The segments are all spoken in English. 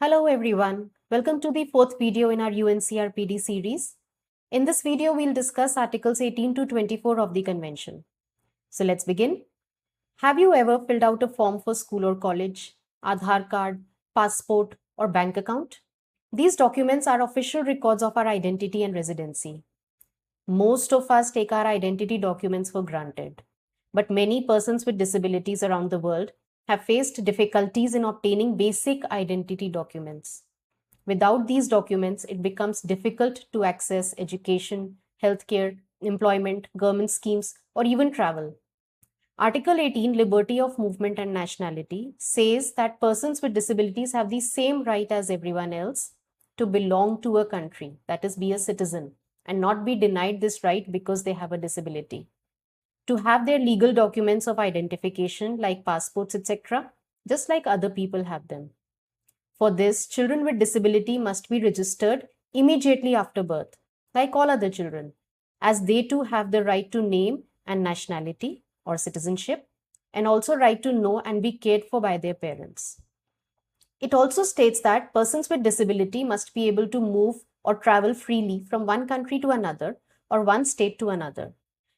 Hello everyone, welcome to the fourth video in our UNCRPD series. In this video, we'll discuss Articles 18 to 24 of the Convention. So let's begin. Have you ever filled out a form for school or college, Aadhaar card, passport, or bank account? These documents are official records of our identity and residency. Most of us take our identity documents for granted, but many persons with disabilities around the world have faced difficulties in obtaining basic identity documents. Without these documents, it becomes difficult to access education, healthcare, employment, government schemes, or even travel. Article 18, Liberty of Movement and Nationality, says that persons with disabilities have the same right as everyone else to belong to a country, that is, be a citizen, and not be denied this right because they have a disability. To have their legal documents of identification like passports, etc., just like other people have them. For this, children with disability must be registered immediately after birth, like all other children, as they too have the right to name and nationality or citizenship, and also right to know and be cared for by their parents. It also states that persons with disability must be able to move or travel freely from one country to another or one state to another.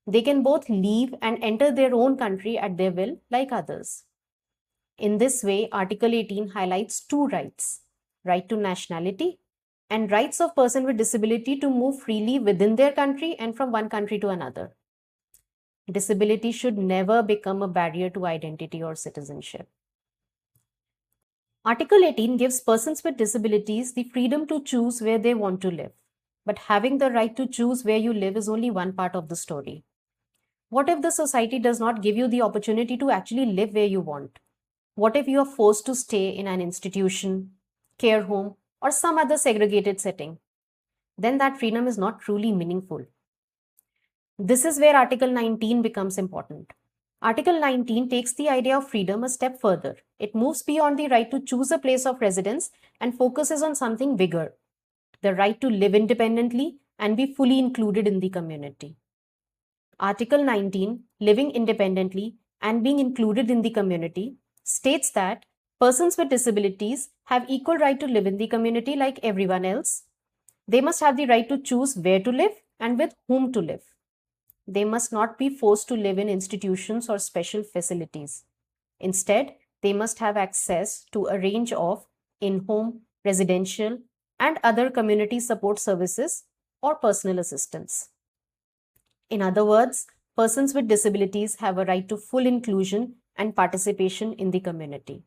They can both leave and enter their own country at their will, like others. In this way, Article 18 highlights two rights: right to nationality and rights of person with disability to move freely within their country and from one country to another. Disability should never become a barrier to identity or citizenship. Article 18 gives persons with disabilities the freedom to choose where they want to live. But having the right to choose where you live is only one part of the story. What if the society does not give you the opportunity to actually live where you want? What if you are forced to stay in an institution, care home, or some other segregated setting? Then that freedom is not truly meaningful. This is where Article 19 becomes important. Article 19 takes the idea of freedom a step further. It moves beyond the right to choose a place of residence and focuses on something bigger: the right to live independently and be fully included in the community. Article 19, Living Independently and Being Included in the Community, states that persons with disabilities have equal right to live in the community like everyone else. They must have the right to choose where to live and with whom to live. They must not be forced to live in institutions or special facilities. Instead, they must have access to a range of in-home, residential, and other community support services or personal assistance. In other words, persons with disabilities have a right to full inclusion and participation in the community.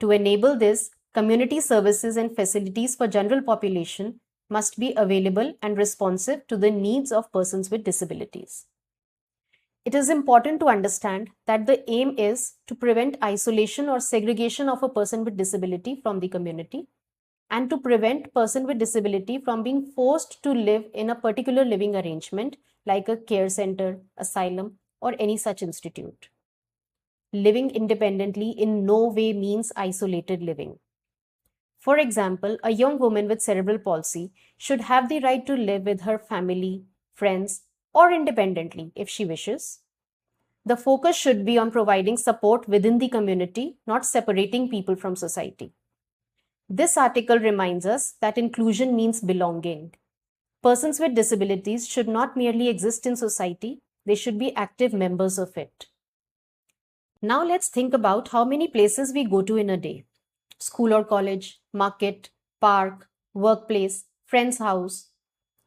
To enable this, community services and facilities for general population must be available and responsive to the needs of persons with disabilities. It is important to understand that the aim is to prevent isolation or segregation of a person with disability from the community, and to prevent person with disability from being forced to live in a particular living arrangement like a care center, asylum, or any such institute. Living independently in no way means isolated living. For example, a young woman with cerebral palsy should have the right to live with her family, friends, or independently if she wishes. The focus should be on providing support within the community, not separating people from society. This article reminds us that inclusion means belonging. Persons with disabilities should not merely exist in society, they should be active members of it. Now let's think about how many places we go to in a day: school or college, market, park, workplace, friend's house.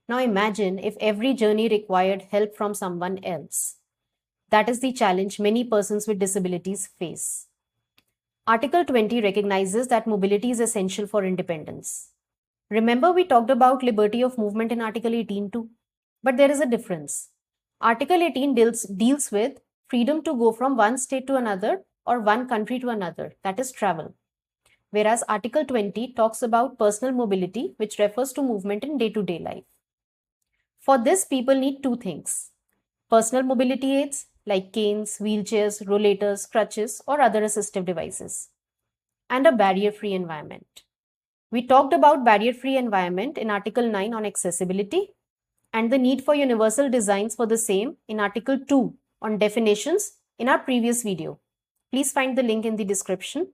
Now imagine if every journey required help from someone else. That is the challenge many persons with disabilities face. Article 20 recognizes that mobility is essential for independence. Remember, we talked about liberty of movement in Article 18 too. But there is a difference. Article 18 deals with freedom to go from one state to another or one country to another, that is travel. Whereas Article 20 talks about personal mobility, which refers to movement in day-to-day life. For this, people need two things: personal mobility aids like canes, wheelchairs, rollators, crutches, or other assistive devices, and a barrier-free environment. We talked about barrier-free environment in Article 9 on accessibility, and the need for universal designs for the same in Article 2 on definitions in our previous video. Please find the link in the description.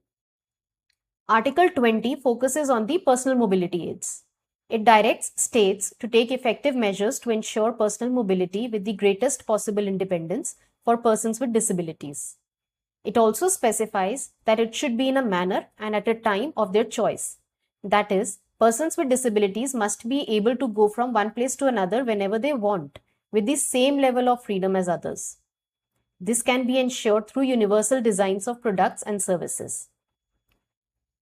Article 20 focuses on the personal mobility aids. It directs states to take effective measures to ensure personal mobility with the greatest possible independence for persons with disabilities. It also specifies that it should be in a manner and at a time of their choice. That is, persons with disabilities must be able to go from one place to another whenever they want, with the same level of freedom as others. This can be ensured through universal designs of products and services.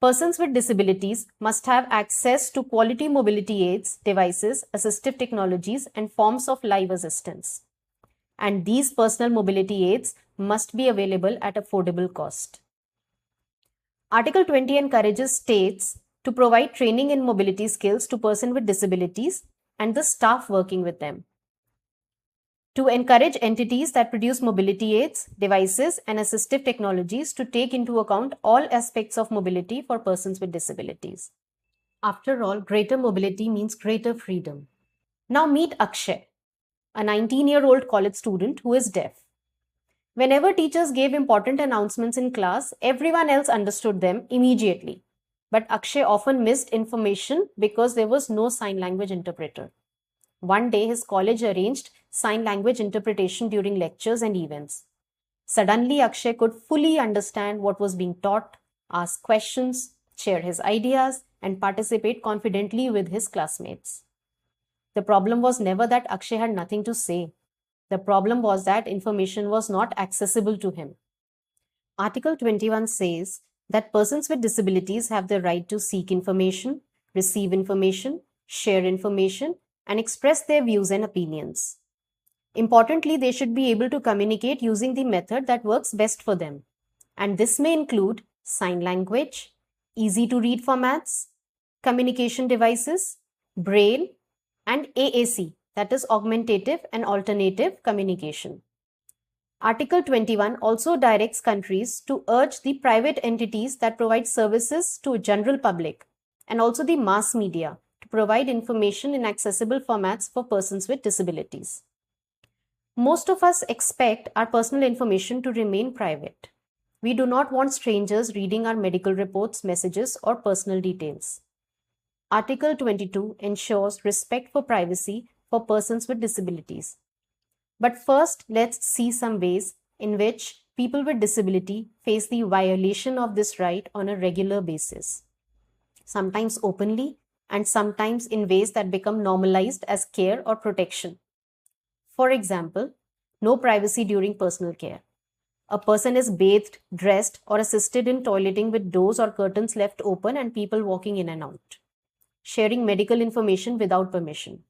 Persons with disabilities must have access to quality mobility aids, devices, assistive technologies, and forms of live assistance. And these personal mobility aids must be available at affordable cost. Article 20 encourages states to provide training in mobility skills to persons with disabilities and the staff working with them. To encourage entities that produce mobility aids, devices, and assistive technologies to take into account all aspects of mobility for persons with disabilities. After all, greater mobility means greater freedom. Now meet Akshay, a 19-year-old college student who is deaf. Whenever teachers gave important announcements in class, everyone else understood them immediately. But Akshay often missed information because there was no sign language interpreter. One day, his college arranged sign language interpretation during lectures and events. Suddenly, Akshay could fully understand what was being taught, ask questions, share his ideas, and participate confidently with his classmates. The problem was never that Akshay had nothing to say. The problem was that information was not accessible to him. Article 21 says that persons with disabilities have the right to seek information, receive information, share information, and express their views and opinions. Importantly, they should be able to communicate using the method that works best for them. And this may include sign language, easy to read formats, communication devices, braille, and AAC, that is augmentative and alternative communication. Article 21 also directs countries to urge the private entities that provide services to general public and also the mass media to provide information in accessible formats for persons with disabilities. Most of us expect our personal information to remain private. We do not want strangers reading our medical reports, messages, or personal details. Article 22 ensures respect for privacy for persons with disabilities. But first, let's see some ways in which people with disability face the violation of this right on a regular basis, sometimes openly and sometimes in ways that become normalized as care or protection. For example, no privacy during personal care. A person is bathed, dressed, or assisted in toileting with doors or curtains left open and people walking in and out. Sharing medical information without permission.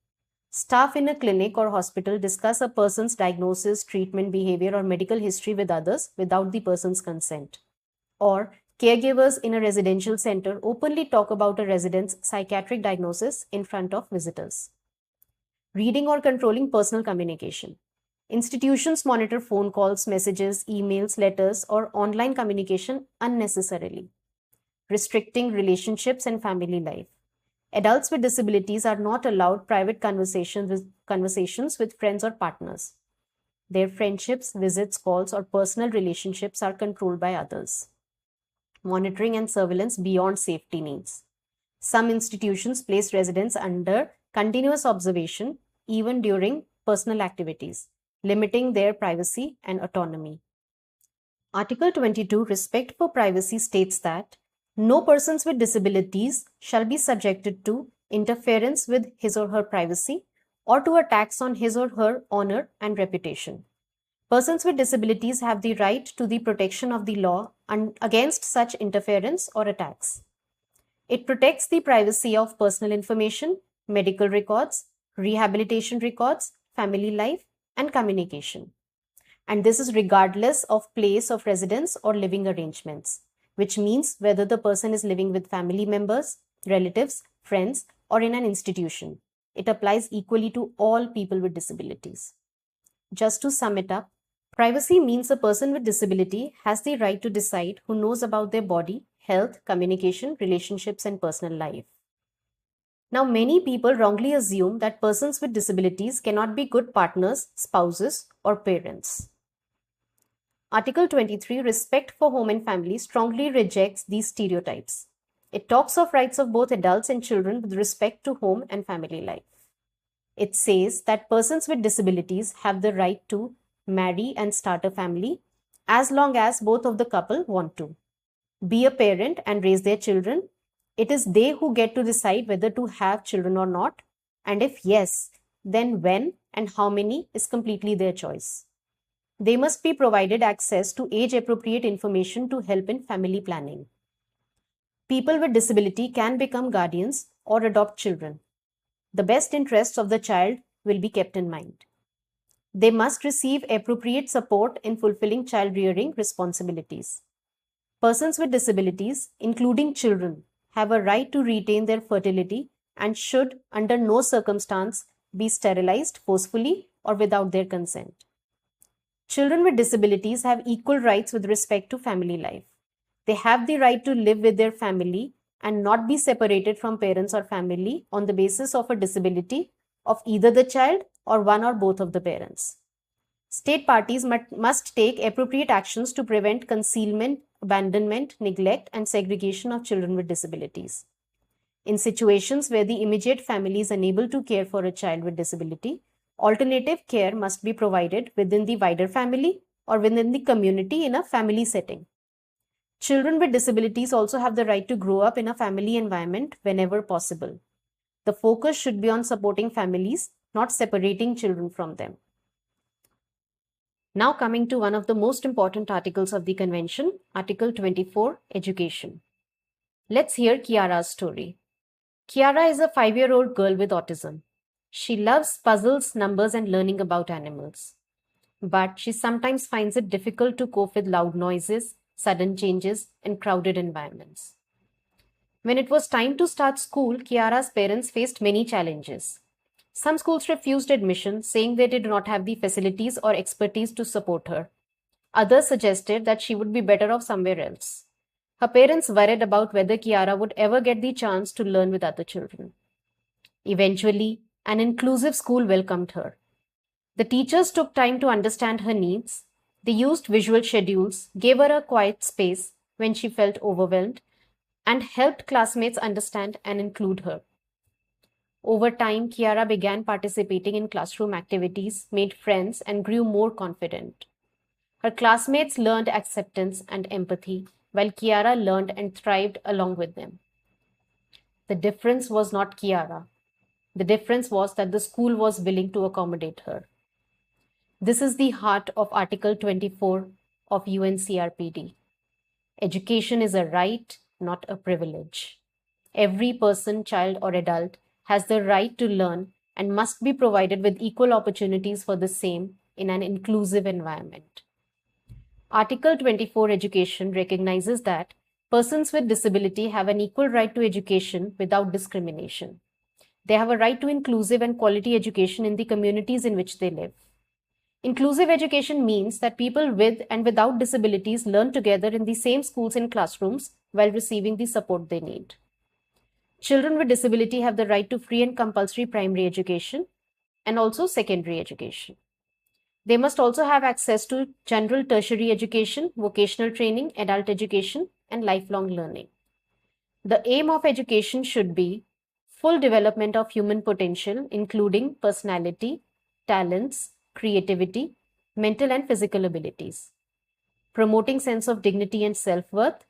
Staff in a clinic or hospital discuss a person's diagnosis, treatment, behavior, or medical history with others without the person's consent. Or caregivers in a residential center openly talk about a resident's psychiatric diagnosis in front of visitors. Reading or controlling personal communication. Institutions monitor phone calls, messages, emails, letters, or online communication unnecessarily. Restricting relationships and family life. Adults with disabilities are not allowed private conversations with friends or partners. Their friendships, visits, calls, or personal relationships are controlled by others. Monitoring and surveillance beyond safety needs. Some institutions place residents under continuous observation even during personal activities, limiting their privacy and autonomy. Article 22, Respect for Privacy, states that no persons with disabilities shall be subjected to interference with his or her privacy or to attacks on his or her honor and reputation. Persons with disabilities have the right to the protection of the law against such interference or attacks. It protects the privacy of personal information, medical records, rehabilitation records, family life, and communication. And this is regardless of place of residence or living arrangements, which means whether the person is living with family members, relatives, friends, or in an institution. It applies equally to all people with disabilities. Just to sum it up, privacy means a person with disability has the right to decide who knows about their body, health, communication, relationships, and personal life. Now, many people wrongly assume that persons with disabilities cannot be good partners, spouses, or parents. Article 23, Respect for Home and Family, strongly rejects these stereotypes. It talks of rights of both adults and children with respect to home and family life. It says that persons with disabilities have the right to marry and start a family as long as both of the couple want to. Be a parent and raise their children. It is they who get to decide whether to have children or not, and if yes, then when and how many is completely their choice. They must be provided access to age-appropriate information to help in family planning. People with disability can become guardians or adopt children. The best interests of the child will be kept in mind. They must receive appropriate support in fulfilling child-rearing responsibilities. Persons with disabilities, including children, have a right to retain their fertility and should, under no circumstance, be sterilized forcefully or without their consent. Children with disabilities have equal rights with respect to family life. They have the right to live with their family and not be separated from parents or family on the basis of a disability of either the child or one or both of the parents. State parties must take appropriate actions to prevent concealment, abandonment, neglect, and segregation of children with disabilities. In situations where the immediate family is unable to care for a child with disability, alternative care must be provided within the wider family or within the community in a family setting. Children with disabilities also have the right to grow up in a family environment whenever possible. The focus should be on supporting families, not separating children from them. Now coming to one of the most important articles of the convention, Article 24, Education. Let's hear Kiara's story. Kiara is a 5-year-old girl with autism. She loves puzzles, numbers, and learning about animals. But she sometimes finds it difficult to cope with loud noises, sudden changes, and crowded environments. When it was time to start school, Kiara's parents faced many challenges. Some schools refused admission, saying they did not have the facilities or expertise to support her. Others suggested that she would be better off somewhere else. Her parents worried about whether Kiara would ever get the chance to learn with other children. Eventually, an inclusive school welcomed her. The teachers took time to understand her needs. They used visual schedules, gave her a quiet space when she felt overwhelmed, and helped classmates understand and include her. Over time, Kiara began participating in classroom activities, made friends, and grew more confident. Her classmates learned acceptance and empathy, while Kiara learned and thrived along with them. The difference was not Kiara. The difference was that the school was willing to accommodate her. This is the heart of Article 24 of UNCRPD. Education is a right, not a privilege. Every person, child, or adult has the right to learn and must be provided with equal opportunities for the same in an inclusive environment. Article 24 Education recognizes that persons with disability have an equal right to education without discrimination. They have a right to inclusive and quality education in the communities in which they live. Inclusive education means that people with and without disabilities learn together in the same schools and classrooms while receiving the support they need. Children with disability have the right to free and compulsory primary education and also secondary education. They must also have access to general tertiary education, vocational training, adult education, and lifelong learning. The aim of education should be full development of human potential, including personality, talents, creativity, mental and physical abilities, promoting sense of dignity and self-worth,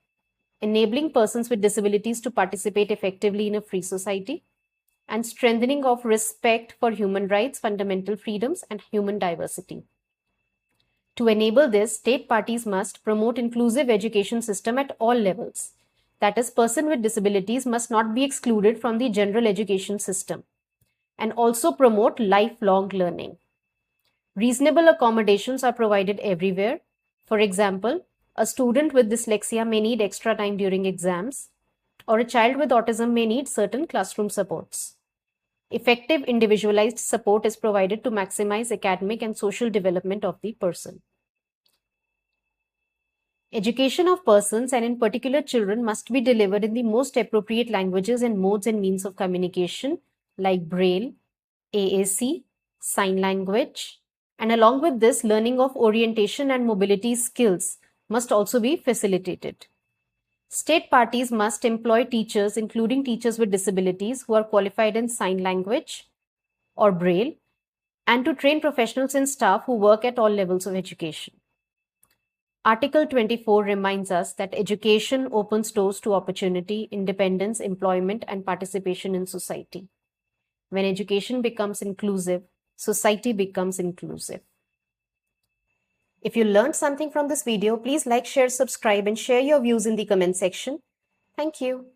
enabling persons with disabilities to participate effectively in a free society, and strengthening of respect for human rights, fundamental freedoms, and human diversity. To enable this, state parties must promote inclusive education system at all levels. That is, persons with disabilities must not be excluded from the general education system, and also promote lifelong learning. Reasonable accommodations are provided everywhere. For example, a student with dyslexia may need extra time during exams, or a child with autism may need certain classroom supports. Effective individualized support is provided to maximize academic and social development of the person. Education of persons, and in particular children, must be delivered in the most appropriate languages and modes and means of communication like Braille, AAC, sign language, and along with this, learning of orientation and mobility skills must also be facilitated. State parties must employ teachers, including teachers with disabilities, who are qualified in sign language or Braille, and to train professionals and staff who work at all levels of education. Article 24 reminds us that education opens doors to opportunity, independence, employment, and participation in society. When education becomes inclusive, society becomes inclusive. If you learned something from this video, please like, share, subscribe, and share your views in the comment section. Thank you.